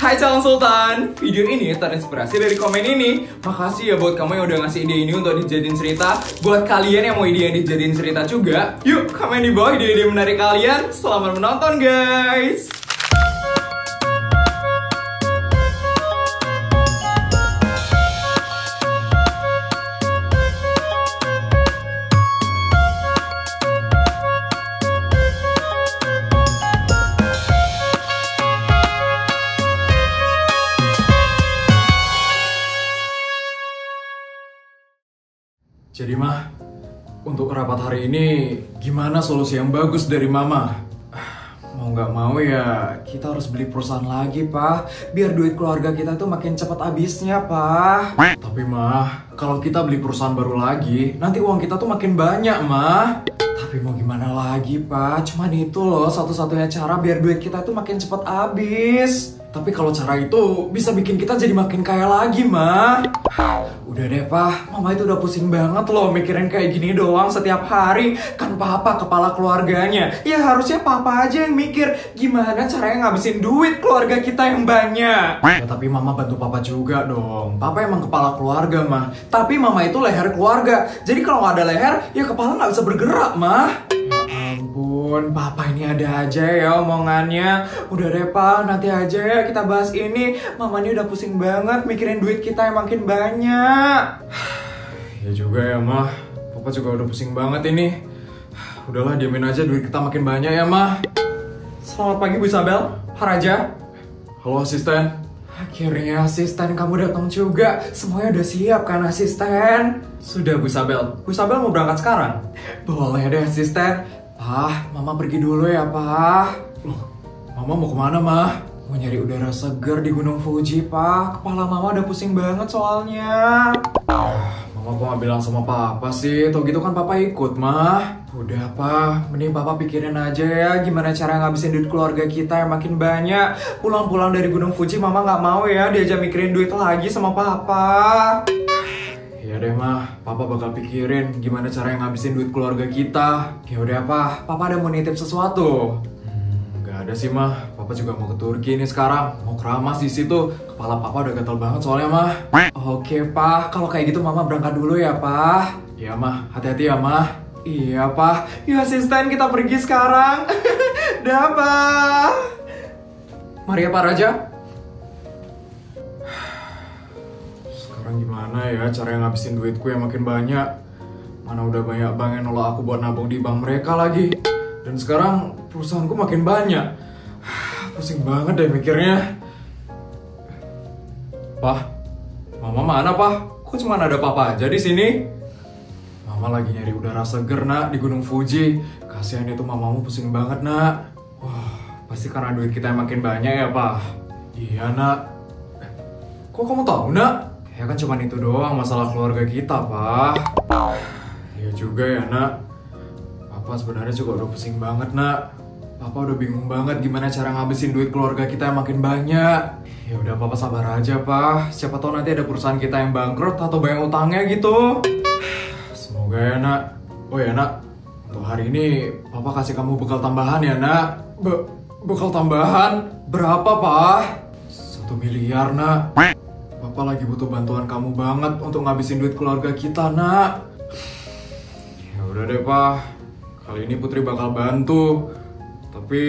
Hai calon sultan, video ini terinspirasi dari komen ini. Makasih ya buat kamu yang udah ngasih ide ini untuk dijadiin cerita. Buat kalian yang mau ide yang dijadiin cerita juga, yuk komen di bawah ide-ide menarik kalian. Selamat menonton guys. Jadi mah, untuk rapat hari ini gimana solusi yang bagus dari mama? Mau nggak mau ya kita harus beli perusahaan lagi pak, biar duit keluarga kita tuh makin cepat habisnya pak. Tapi mah, kalau kita beli perusahaan baru lagi, nanti uang kita tuh makin banyak mah. Tapi mau gimana lagi pak, cuman itu loh satu-satunya cara biar duit kita tuh makin cepat habis. Tapi kalau cara itu bisa bikin kita jadi makin kaya lagi mah. Udah deh pak, mama itu udah pusing banget loh mikirin kayak gini doang setiap hari. Kan papa kepala keluarganya, ya harusnya papa aja yang mikir gimana caranya ngabisin duit keluarga kita yang banyak. Ya tapi mama bantu papa juga dong. Papa emang kepala keluarga mah, tapi mama itu leher keluarga. Jadi kalau nggak ada leher, ya kepala nggak bisa bergerak mah. Ya ampun, papa ini ada aja ya omongannya. Udah deh pak, nanti aja ya kita bahas ini. Mama ini udah pusing banget mikirin duit kita yang makin banyak. Ya juga ya mah, papa juga udah pusing banget ini. Udahlah diamin aja, duit kita makin banyak ya mah. Selamat pagi Bu Isabel, Pak Raja. Halo asisten. Akhirnya asisten kamu datang juga. Semuanya udah siap kan asisten? Sudah Bu Isabel. Bu Isabel mau berangkat sekarang? Boleh deh asisten. Pah, mama pergi dulu ya pah. Loh, mama mau kemana mah? Mau nyari udara segar di Gunung Fuji, Pak. Kepala mama udah pusing banget soalnya. Mama kok gak bilang sama papa sih? Tau gitu kan papa ikut, mah. Udah, Pak. Mending papa pikirin aja ya gimana cara ngabisin duit keluarga kita yang makin banyak. Pulang-pulang dari Gunung Fuji, mama gak mau ya diajak mikirin duit lagi sama papa. Ya deh, mah. Papa bakal pikirin gimana cara ngabisin duit keluarga kita. Ya udah, Pak. Papa ada mau nitip sesuatu. Ada sih mah, papa juga mau ke Turki nih sekarang. Mau keramas di situ. Kepala papa udah gatal banget soalnya mah. Oke pak, kalau kayak gitu mama berangkat dulu ya pak. Iya mah, hati-hati ya mah. Iya pak, yuk asisten kita pergi sekarang. Dah pak. Mari ya Pak Raja. Sekarang gimana ya cara ngabisin duitku yang makin banyak. Mana udah banyak bank yang nolak aku buat nabung di bank mereka lagi. Dan sekarang perusahaanku makin banyak. Pusing banget deh mikirnya. Pah, mama mana pah? Kok cuma ada papa aja di sini? Mama lagi nyari udara seger nak di Gunung Fuji. Kasihan itu mamamu pusing banget nak. Wah, pasti karena duit kita yang makin banyak ya pah. Iya nak. Kok kamu tahu nak? Ya kan cuma itu doang masalah keluarga kita pah. Iya juga ya nak. Papa sebenarnya juga udah pusing banget nak. Papa udah bingung banget gimana cara ngabisin duit keluarga kita yang makin banyak. Ya udah papa sabar aja pak. Siapa tahu nanti ada perusahaan kita yang bangkrut atau banyak utangnya gitu. Semoga ya nak. Oh ya nak, untuk hari ini papa kasih kamu bekal tambahan ya nak. Bekal tambahan berapa pak? 1 miliar nak. Papa lagi butuh bantuan kamu banget untuk ngabisin duit keluarga kita nak. Ya udah deh pak. Kali ini Putri bakal bantu. Tapi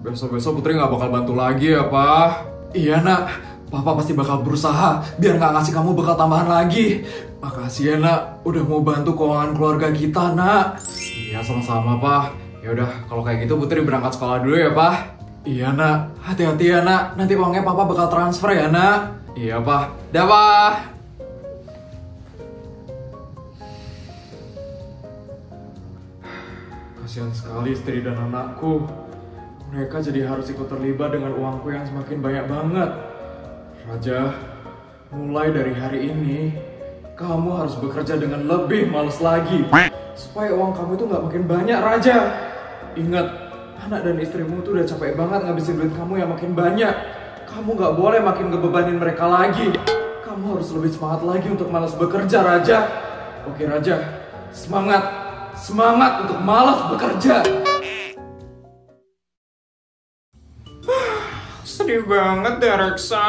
besok-besok Putri gak bakal bantu lagi ya, Pak. Iya, nak. Papa pasti bakal berusaha biar gak ngasih kamu bekal tambahan lagi. Makasih ya, nak. Udah mau bantu keuangan keluarga kita, nak. Iya, sama-sama, Pak. Yaudah, kalau kayak gitu Putri berangkat sekolah dulu ya, Pak. Iya, nak. Hati-hati ya, nak. Nanti uangnya Papa bakal transfer ya, nak. Iya, Pak. Dah, Pak. Kasihan sekali istri dan anakku. Mereka jadi harus ikut terlibat dengan uangku yang semakin banyak banget. Raja, mulai dari hari ini, kamu harus bekerja dengan lebih malas lagi. Supaya uang kamu itu nggak makin banyak, Raja. Ingat, anak dan istrimu tuh udah capek banget ngabisin duit kamu yang makin banyak. Kamu nggak boleh makin ngebebanin mereka lagi. Kamu harus lebih semangat lagi untuk malas bekerja, Raja. Oke, Raja. Semangat. Semangat untuk malas bekerja. sedih banget deh Reksa.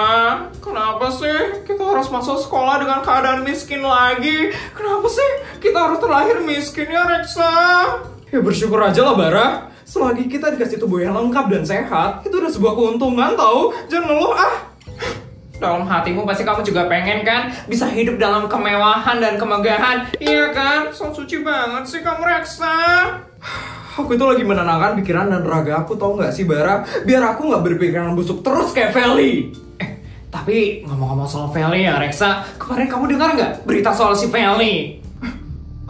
Kenapa sih kita harus masuk sekolah dengan keadaan miskin lagi? Kenapa sih kita harus terlahir miskin ya Reksa? Ya bersyukur aja lah Bara. Selagi kita dikasih tubuh yang lengkap dan sehat, itu udah sebuah keuntungan tau. Jangan ngeluh ah. Dalam hatimu pasti kamu juga pengen kan bisa hidup dalam kemewahan dan kemegahan. Iya kan? So suci banget sih kamu Reksa. Aku itu lagi menenangkan pikiran dan raga aku, tau gak sih Bara? Biar aku gak berpikiran busuk terus kayak Feli. Tapi ngomong-ngomong soal Feli ya Reksa, kemarin kamu dengar gak berita soal si Feli?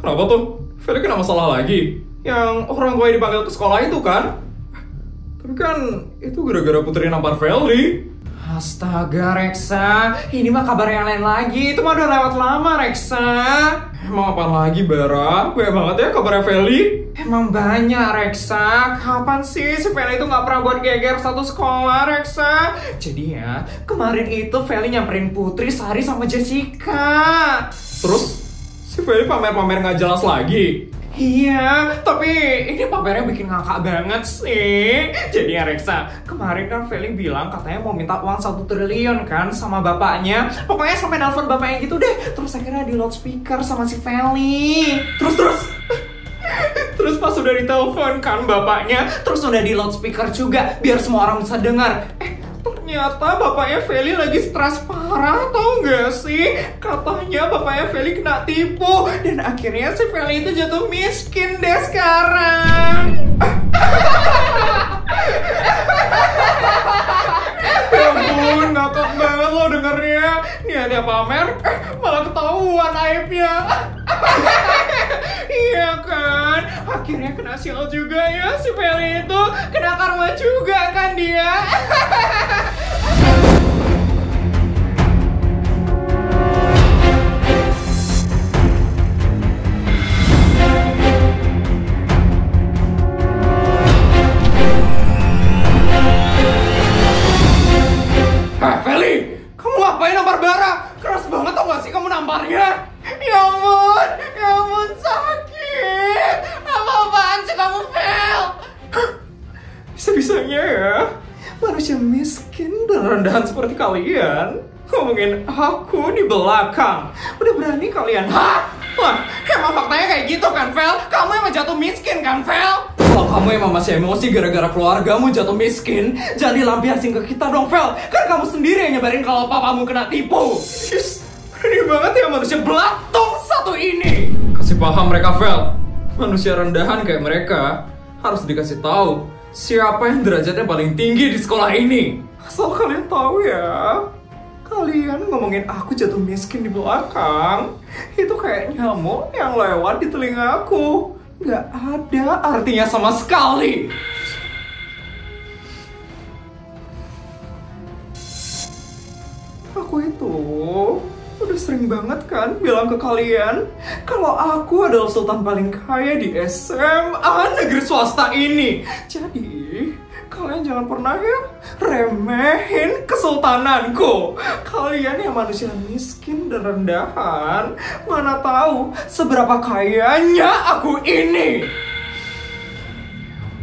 Kenapa tuh? Feli kena masalah lagi? Yang orang tua dipanggil ke sekolah itu kan? Tapi kan itu gara-gara putri nampar Feli. Astaga Reksa, ini mah kabar yang lain lagi. Itu mah udah lewat lama Reksa. Emang apa lagi Bara? Banyak banget ya kabarnya Feli. Emang banyak Reksa. Kapan sih si Feli itu gak pernah buat geger satu sekolah Reksa? Jadi ya, kemarin itu Feli nyamperin Putri, Sari sama Jessica. Terus si Feli pamer-pamer gak jelas lagi. Iya, tapi ini pamernya bikin ngakak banget sih. Jadi ya Reksa, kemarin kan Feli bilang katanya mau minta uang 1 triliun kan sama bapaknya. Pokoknya sampai nelfon bapaknya gitu deh. Terus akhirnya di loudspeaker sama si Feli. Terus pas udah ditelepon kan bapaknya, terus udah di loudspeaker juga biar semua orang bisa dengar. Ternyata bapaknya Feli lagi stres parah, tau gak sih? Katanya bapaknya Feli kena tipu dan akhirnya si Feli itu jatuh miskin deh sekarang. Ya ampun, ngakak banget lo dengernya. Niatnya pamer, malah ketahuan aibnya. Iya kan? Akhirnya kena sial juga ya si Feli itu. Kena karma juga kan dia. Feli, kamu ngapain nampar Bara? Keras banget tau gak sih kamu namparnya? Ya ampun sakit. Apa-apaan sih kamu, Fel? Bisa-bisanya ya manusia miskin dan rendahan seperti kalian ngomongin aku di belakang. Udah berani kalian, hah? Wah, emang faktanya kayak gitu kan, Fel? Kamu emang jatuh miskin kan, Fel? Kalau kamu emang masih emosi gara-gara keluargamu jatuh miskin, jangan dilampiasin ke kita dong, Fel. Kan kamu sendiri yang nyebarin kalau papamu kena tipu. Berani banget ya manusia belatung satu ini. Kasih paham mereka, Fel. Manusia rendahan kayak mereka harus dikasih tahu siapa yang derajatnya paling tinggi di sekolah ini. Asal kalian tahu ya, kalian ngomongin aku jatuh miskin di belakang, itu kayak nyamuk yang lewat di telinga aku. Gak ada artinya sama sekali. Aku itu udah sering banget kan bilang ke kalian kalau aku adalah sultan paling kaya di SMA negeri swasta ini. Jadi kalian jangan pernah ya remehin kesultananku. Kalian yang manusia miskin dan rendahan, mana tahu seberapa kayanya aku ini.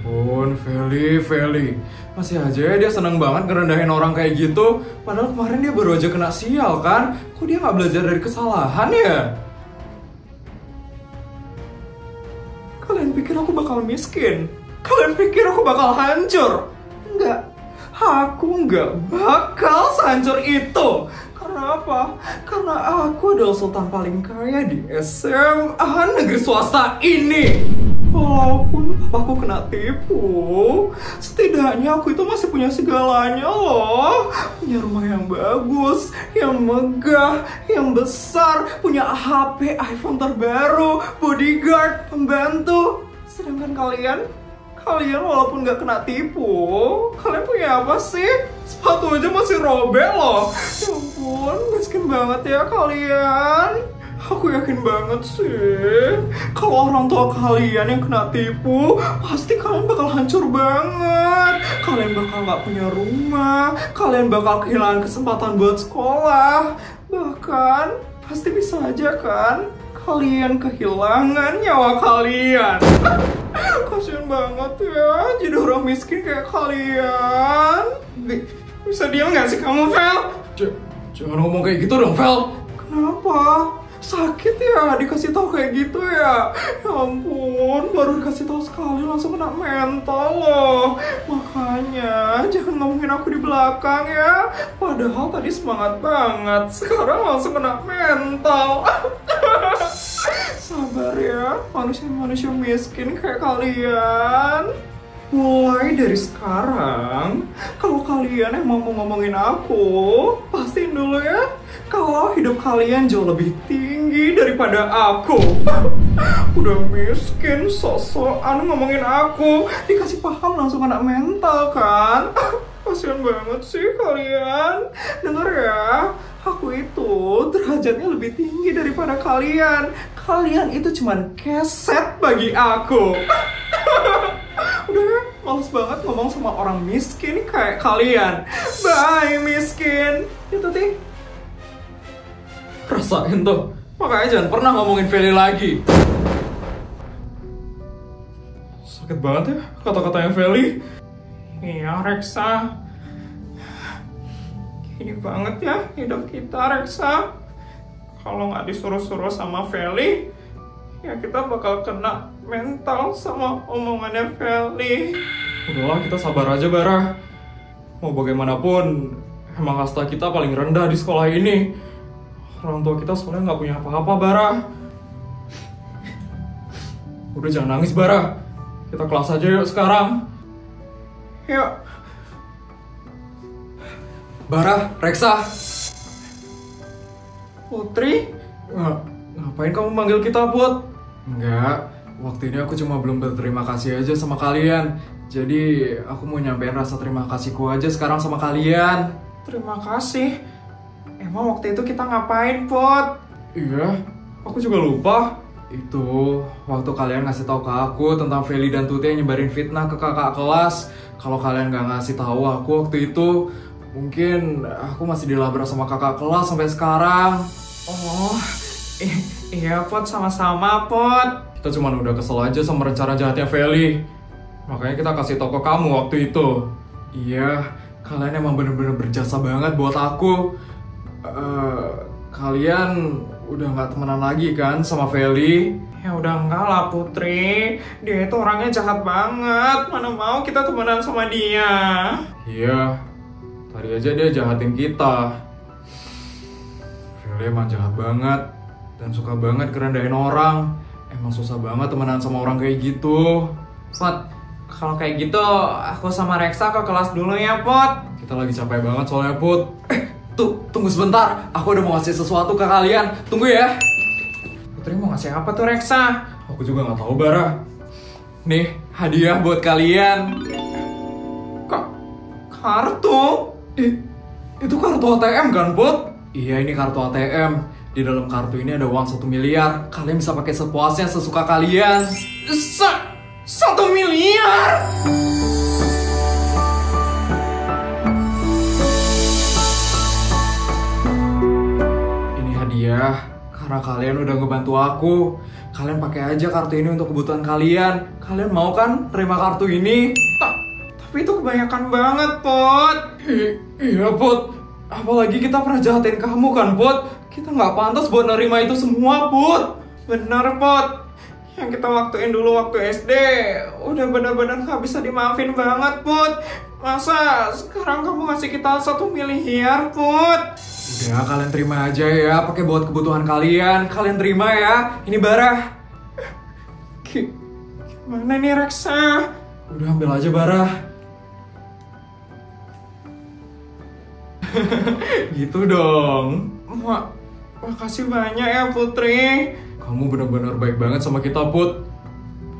Ampun, Feli. Masih aja ya dia seneng banget ngerendahin orang kayak gitu. Padahal kemarin dia baru aja kena sial kan. Kok dia gak belajar dari kesalahan ya? Kalian pikir aku bakal miskin? Kalian pikir aku bakal hancur? Enggak. Aku nggak bakal sehancur itu. Karena apa? Karena aku adalah sultan paling kaya di SMA negeri swasta ini. Walaupun papaku kena tipu, setidaknya aku itu masih punya segalanya loh. Punya rumah yang bagus, yang megah, yang besar, punya HP, iPhone terbaru, bodyguard, pembantu. Sedangkan kalian walaupun gak kena tipu, kalian punya apa sih? Sepatu aja masih robek loh. Ya ampun, miskin banget ya kalian. Aku yakin banget sih, kalau orang tua kalian yang kena tipu, pasti kalian bakal hancur banget. Kalian bakal gak punya rumah, kalian bakal kehilangan kesempatan buat sekolah. Bahkan, pasti bisa aja kan, kalian kehilangan nyawa kalian. Kasian banget ya, jadi orang miskin kayak kalian. Bisa diam gak sih kamu, Vel? Jangan ngomong kayak gitu dong, Vel. Kenapa? Sakit ya dikasih tahu kayak gitu ya? Ya ampun, baru dikasih tahu sekali langsung kena mental loh. Makanya jangan ngomongin aku di belakang ya. Padahal tadi semangat banget, sekarang langsung kena mental. Sabar ya, manusia-manusia miskin kayak kalian. Mulai dari sekarang, kalau kalian emang mau ngomongin aku, pastiin dulu ya, kalau hidup kalian jauh lebih tinggi daripada aku. Udah miskin, sok-sokan ngomongin aku, dikasih paham langsung kena mental kan? Kasian banget sih kalian. Dengar ya, aku itu derajatnya lebih tinggi daripada kalian. Kalian itu cuman keset bagi aku. Udah ya, males banget ngomong sama orang miskin kayak kalian. Bye miskin. Itu Tuti. Rasain tuh. Makanya jangan pernah ngomongin Feli lagi. Sakit banget ya kata-katanya Feli. Iya Reksa. Gini banget ya hidup kita Reksa. Kalau nggak disuruh-suruh sama Feli, ya kita bakal kena mental sama omongannya Feli. Udahlah, kita sabar aja, Bara. Mau bagaimanapun, emang kasta kita paling rendah di sekolah ini. Orang tua kita soalnya nggak punya apa-apa, Bara. Udah jangan nangis, Bara. Kita kelas aja yuk sekarang. Yuk. Bara, Reksa. Putri? Ngapain kamu manggil kita, Put? Enggak, waktu ini aku cuma belum berterima kasih aja sama kalian. Jadi aku mau nyampein rasa terima kasihku aja sekarang sama kalian. Terima kasih. Emang waktu itu kita ngapain, Put? Iya, aku juga lupa. Itu waktu kalian ngasih tahu ke aku tentang Feli dan Tuti yang nyebarin fitnah ke kakak kelas. Kalau kalian nggak ngasih tahu aku waktu itu, mungkin aku masih dilabrak sama kakak kelas sampai sekarang. Oh, iya Put, sama-sama Put. Kita cuma udah kesel aja sama rencana jahatnya Feli. Makanya kita kasih tau ke kamu waktu itu. Iya, kalian emang bener-bener berjasa banget buat aku. Kalian udah gak temenan lagi kan sama Feli? Ya udah enggak lah Putri. Dia itu orangnya jahat banget. Mana mau kita temenan sama dia. Iya, tadi aja dia jahatin kita. Feli emang jahat banget dan suka banget kerendahin orang. Emang susah banget temenan sama orang kayak gitu. Put, kalau kayak gitu aku sama Reksa ke kelas dulu ya Put. Kita lagi capek banget soalnya, Put. Tunggu sebentar. Aku udah mau ngasih sesuatu ke kalian. Tunggu ya. Putri mau ngasih apa tuh Reksa? Aku juga nggak tahu, Bara. Nih, hadiah buat kalian. Kartu? Itu kartu ATM kan, Put? Iya, ini kartu ATM. Di dalam kartu ini ada uang 1 miliar. Kalian bisa pakai sepuasnya, sesuka kalian. 1 miliar? Ini hadiah karena kalian udah ngebantu aku. Kalian pakai aja kartu ini untuk kebutuhan kalian. Kalian mau kan terima kartu ini? Tapi itu kebanyakan banget, Put. Iya, Put. Apalagi kita pernah jahatin kamu kan, Put. Kita nggak pantas buat nerima itu semua, Put. Bener, Put. Yang kita waktuin dulu waktu SD udah bener-bener nggak bisa dimaafin banget, Put. Masa sekarang kamu ngasih kita 1 miliar, Put? Udah, kalian terima aja ya. Pakai buat kebutuhan kalian. Kalian terima ya. Ini Bara. Gimana nih, Reksa? Udah, ambil aja, Bara. Gitu dong. Makasih banyak ya Putri. Kamu benar-benar baik banget sama kita, Put.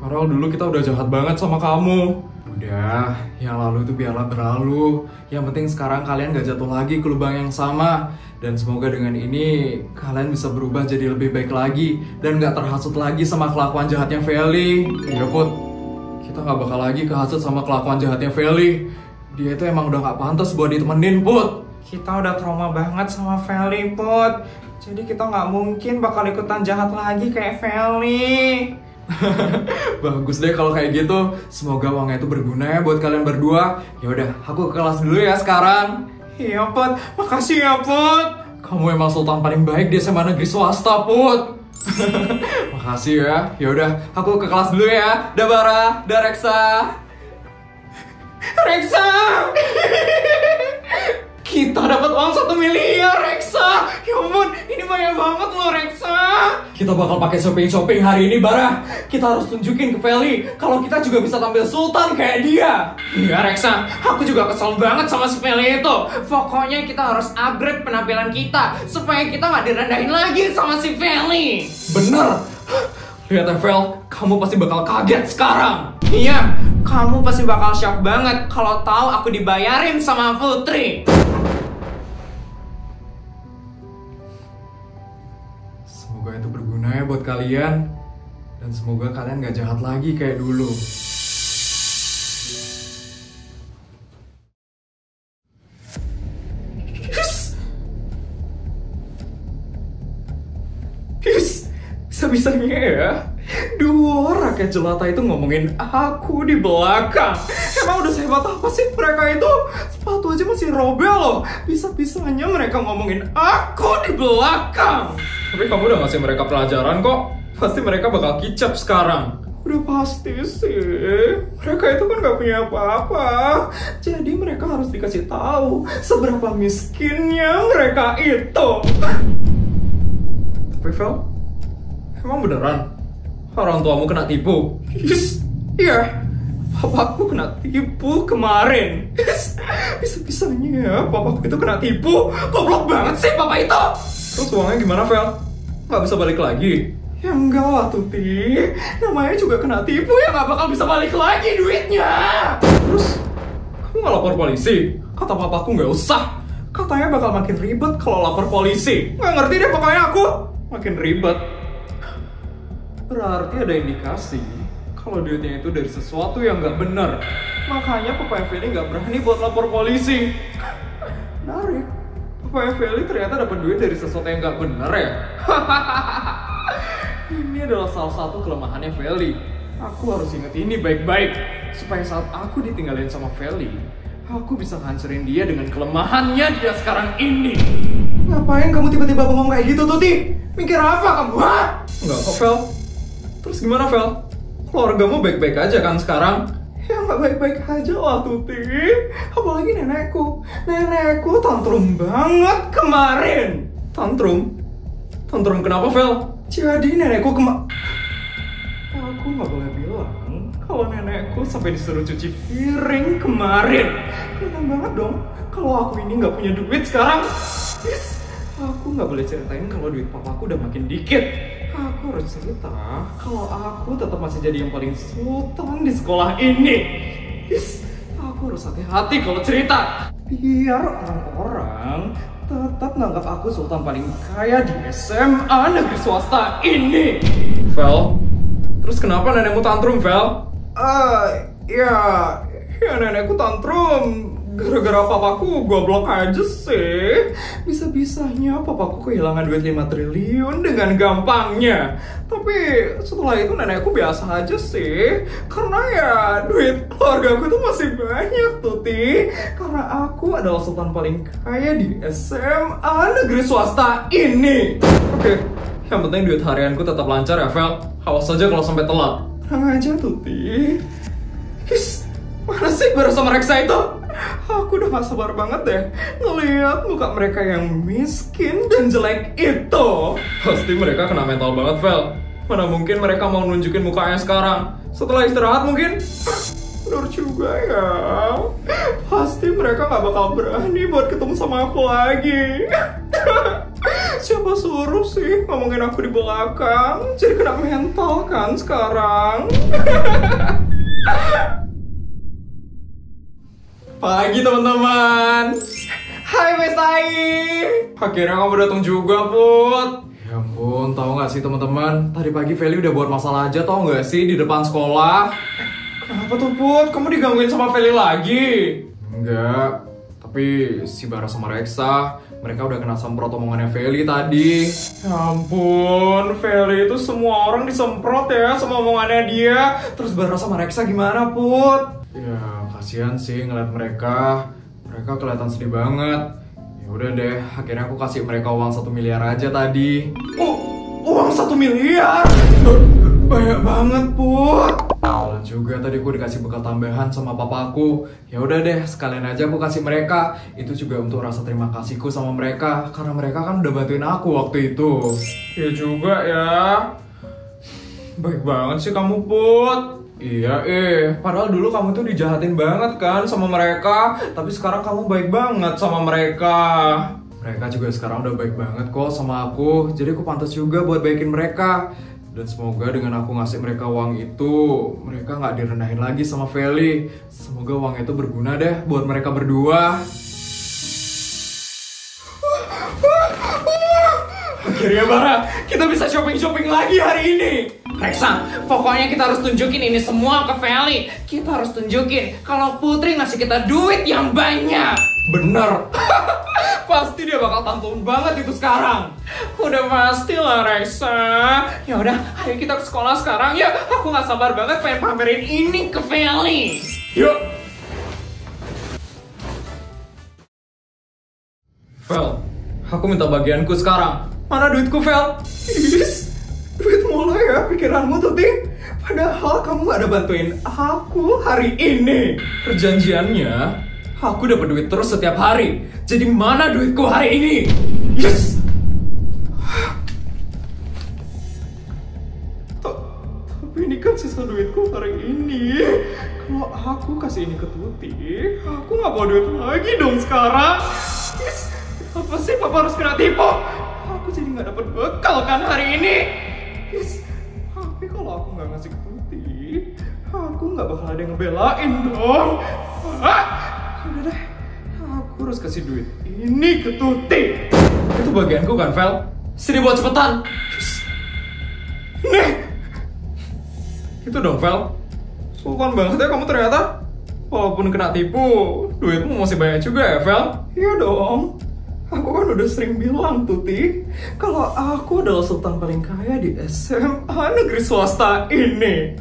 Padahal dulu kita udah jahat banget sama kamu. Udah, yang lalu itu biarlah berlalu. Yang penting sekarang kalian gak jatuh lagi ke lubang yang sama. Dan semoga dengan ini kalian bisa berubah jadi lebih baik lagi. Dan gak terhasut lagi sama kelakuan jahatnya Feli. Iya, Put. Kita gak bakal lagi kehasut sama kelakuan jahatnya Feli. Dia itu emang udah gak pantas buat ditemenin, Put. Kita udah trauma banget sama Feli, Put. Jadi kita nggak mungkin bakal ikutan jahat lagi kayak Feli. Bagus deh kalau kayak gitu. Semoga uangnya itu berguna ya buat kalian berdua. Ya udah, aku ke kelas dulu ya sekarang. Iya, Put. Makasih ya, Put. Kamu emang sultan paling baik di SMA negeri swasta, Put. Makasih ya. Yaudah, aku ke kelas dulu ya. Dah Bara, dah Reksa. Reksa! Kita dapat uang 1 miliar, Reksa! Ya ampun, ini banyak banget loh, Reksa! Kita bakal pakai shopping hari ini, Bara. Kita harus tunjukin ke Feli kalau kita juga bisa tampil sultan kayak dia. Iya, Reksa. Aku juga kesel banget sama si Feli itu. Pokoknya kita harus upgrade penampilan kita supaya kita nggak direndahin lagi sama si Feli. Bener. Lihat Evel, kamu pasti bakal kaget sekarang. Iya, kamu pasti bakal shock banget kalau tahu aku dibayarin sama Putri. Semoga itu berguna ya buat kalian. Dan semoga kalian gak jahat lagi kayak dulu. Bisa-bisanya ya, dua rakyat jelata itu ngomongin aku di belakang. Emang udah sehebat apa sih mereka itu? Sepatu aja masih robel loh. Bisa-bisanya mereka ngomongin aku di belakang. Tapi kamu udah ngasih mereka pelajaran kok. Pasti mereka bakal kicap sekarang. Udah pasti sih. Mereka itu kan gak punya apa-apa. Jadi mereka harus dikasih tahu seberapa miskinnya mereka itu. Tapi Vel, emang beneran orang tuamu kena tipu? Yes. Iya, papaku kena tipu kemarin. Yes. Bisa-bisanya papaku itu kena tipu. Goblok banget sih papa itu. Terus uangnya gimana, Vel? Gak bisa balik lagi? Ya enggak lah, Tuti. Namanya juga kena tipu, ya gak bakal bisa balik lagi duitnya. Terus kamu gak lapor polisi? Kata papaku gak usah. Katanya bakal makin ribet kalau lapor polisi. Gak ngerti deh pokoknya aku. Makin ribet. Berarti ada indikasi kalau duitnya itu dari sesuatu yang gak benar. Makanya Papa Feli gak berani buat lapor polisi. Menarik. Papa Feli ternyata dapat duit dari sesuatu yang gak benar ya. Ini adalah salah satu kelemahannya Feli. Aku harus inget ini baik-baik supaya saat aku ditinggalin sama Feli, aku bisa hancurin dia dengan kelemahannya dia sekarang ini. Ngapain kamu tiba-tiba ngomong kayak gitu, Tuti? Mikir apa kamu, ha? Enggak kok, Vel. Terus gimana, Vel? Keluargamu baik-baik aja kan sekarang? Ya nggak baik-baik aja lah, Tuti. Apalagi nenekku. Nenekku tantrum banget kemarin. Tantrum? Tantrum kenapa, Vel? Jadi nenekku aku nggak boleh bilang kalau nenekku sampai disuruh cuci piring kemarin. Kelihatan banget dong kalau aku ini nggak punya duit sekarang. Yes. Aku nggak boleh ceritain kalau duit papaku udah makin dikit. Aku harus cerita kalau aku tetap masih jadi yang paling sultan di sekolah ini. Yes. Aku harus hati-hati kalau cerita. Biar orang-orang tetap nganggap aku sultan paling kaya di SMA negeri swasta ini. Vel, terus kenapa nenekmu tantrum, Vel? Ya nenekku tantrum gara-gara papaku goblok aja sih. Bisa-bisanya papaku kehilangan duit 5 triliun dengan gampangnya. Tapi setelah itu nenekku biasa aja sih. Karena ya duit keluargaku tuh masih banyak, Tuti. Karena aku adalah sultan paling kaya di SMA negeri swasta ini. Oke, yang penting duit harianku tetap lancar ya, Vel. Awas saja kalau sampai telat. Tenang aja, Tuti. His, mana sih Bara sama Reksa itu? Aku udah gak sabar banget deh ngeliat muka mereka yang miskin dan jelek itu. Pasti mereka kena mental banget, Vel. Mana mungkin mereka mau nunjukin mukanya sekarang? Setelah istirahat mungkin? Bener juga ya. Pasti mereka gak bakal berani buat ketemu sama aku lagi. Siapa suruh sih ngomongin aku di belakang? Jadi kena mental kan sekarang. Pagi teman-teman. Hai Mestai. Akhirnya kamu datang juga, Put. Ya ampun, tahu nggak sih teman-teman? Tadi pagi Feli udah buat masalah aja, tau nggak sih, di depan sekolah. Kenapa tuh, Put? Kamu digangguin sama Feli lagi? Enggak, tapi si Bara sama Reksa, mereka udah kena semprot omongannya Feli tadi. Ya ampun, Feli itu semua orang disemprot ya sama omongannya dia. Terus Bara sama Reksa gimana, Put? Ya, kasihan sih ngeliat mereka. Mereka kelihatan sedih banget. Ya udah deh, akhirnya aku kasih mereka uang 1 miliar aja tadi. Oh, uang 1 miliar? Banyak banget, Put. Kebetulan juga tadi aku dikasih bekal tambahan sama papa aku. Ya udah deh, sekalian aja aku kasih mereka. Itu juga untuk rasa terima kasihku sama mereka, karena mereka kan udah bantuin aku waktu itu. Ya juga ya. Baik banget sih kamu, Put. Iya, padahal dulu kamu tuh dijahatin banget kan sama mereka, tapi sekarang kamu baik banget sama mereka. Mereka juga sekarang udah baik banget kok sama aku, jadi aku pantas juga buat baikin mereka. Dan semoga dengan aku ngasih mereka uang itu, mereka nggak direndahin lagi sama Feli. Semoga uang itu berguna deh buat mereka berdua. Akhirnya Bara, kita bisa shopping-shopping lagi hari ini. Reksa, pokoknya kita harus tunjukin ini semua ke Feli. Kita harus tunjukin kalau Putri ngasih kita duit yang banyak. Bener. Pasti dia bakal tantun banget itu sekarang. Udah pasti lah Reksa. Ya udah, ayo kita ke sekolah sekarang ya. Aku nggak sabar banget pengen pamerin ini ke Feli. Yuk. Fel, aku minta bagianku sekarang. Mana duitku, Vel? Duit mulai ya pikiranmu tuh, Ting. Padahal kamu gak ada bantuin aku hari ini. Perjanjiannya, aku dapat duit terus setiap hari. Jadi mana duitku hari ini? Yes! Tapi ini kan sisa duitku hari ini. Kalau aku kasih ini ke Tuti, aku gak bawa duit lagi dong sekarang. Yes! Apa sih Papa harus kena tipu? Aku jadi gak dapat bekal kan hari ini. Yes. Tapi kalau aku gak ngasih ke Tuti, aku gak bakal ada yang ngebelain dong. Udah deh, aku harus kasih duit ini ke Tuti. Itu bagianku kan, Vel? Sini buat cepetan. Nih, Itu dong, Vel. sultan banget ya kamu ternyata. Walaupun kena tipu, duitmu masih banyak juga ya, Vel? Iya dong. Aku kan udah sering bilang, Tuti, kalau aku adalah sultan paling kaya di SMA negeri swasta ini.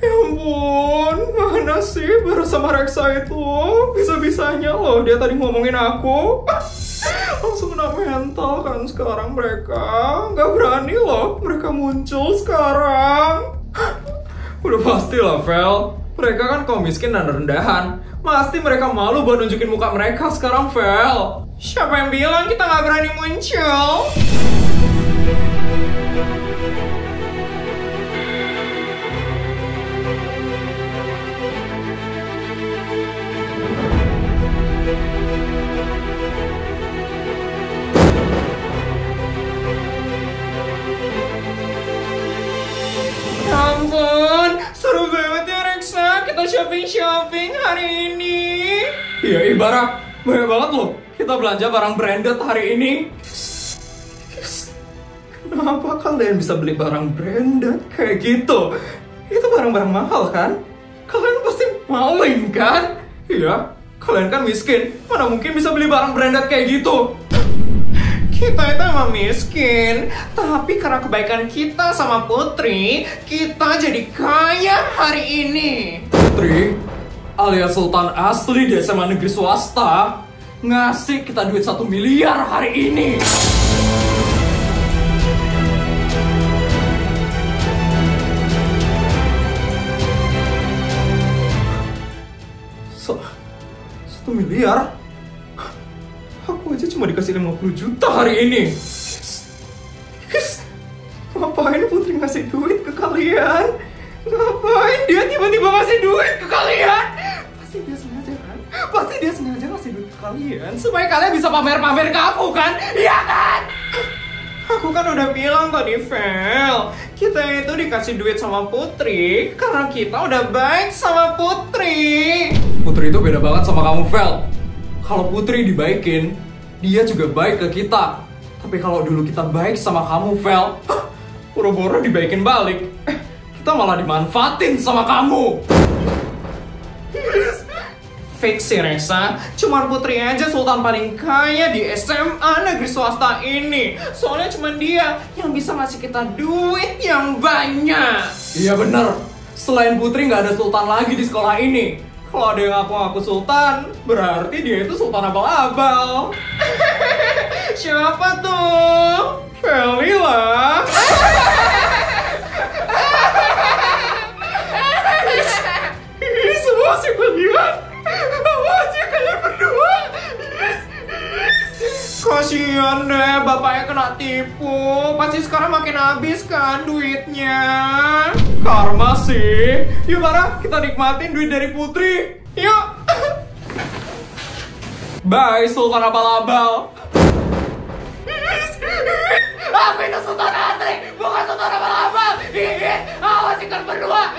Ya ampun, mana sih baru sama Reksa itu? Bisa-bisanya loh dia tadi ngomongin aku. Langsung kena mental kan sekarang mereka. Gak berani loh mereka muncul sekarang. Udah pasti lah, Vel. Mereka kan kaum miskin dan rendahan. Pasti mereka malu buat nunjukin muka mereka sekarang, Vel. Siapa yang bilang kita nggak berani muncul? Ampun, seru banget ya Reksa. Kita shopping-shopping hari ini. Iya, Ibarat. Banyak banget loh. Kita belanja barang branded hari ini. Kenapa kalian bisa beli barang branded kayak gitu? Itu barang-barang mahal kan? Kalian pasti maling kan? Iya, kalian kan miskin. Mana mungkin bisa beli barang branded kayak gitu? Kita itu emang miskin, tapi karena kebaikan kita sama Putri, kita jadi kaya hari ini. Putri, alias Sultan asli di SMA negeri swasta, ngasih kita duit 1 miliar hari ini. Satu miliar? Aku aja cuma dikasih 50 juta hari ini. Ngapain Putri ngasih duit ke kalian? Ngapain dia tiba-tiba ngasih duit ke kalian? Pasti dia sengaja kan? Pasti dia sengaja ngasih duit ke kalian supaya kalian bisa pamer-pamer ke aku kan? Iya kan? Aku kan udah bilang tadi, Vel, kita itu dikasih duit sama Putri karena kita udah baik sama Putri. Putri itu beda banget sama kamu, Vel. Kalau Putri dibaikin, dia juga baik ke kita. Tapi kalau dulu kita baik sama kamu, Vel, boro-boro dibaikin balik, kita malah dimanfaatin sama kamu. Fix sih Reksa, cuman Putri aja sultan paling kaya di SMA negeri swasta ini. Soalnya cuman dia yang bisa ngasih kita duit yang banyak. Iya bener, selain Putri nggak ada sultan lagi di sekolah ini. Kalau ada yang ngaku-ngaku sultan, berarti dia itu sultan abal-abal. Siapa tuh? Feli lah. Semua sih gue lihat. Awas ya kalian berdua. Kasian deh, bapaknya kena tipu. Pasti sekarang makin habis kan duitnya. Karma sih. Yuk Bara, kita nikmatin duit dari Putri. Yuk. Bye, Sultan Abal-Abal. Aku itu Sultan Asli, bukan Sultan Abal-Abal. Awas ikan berdua.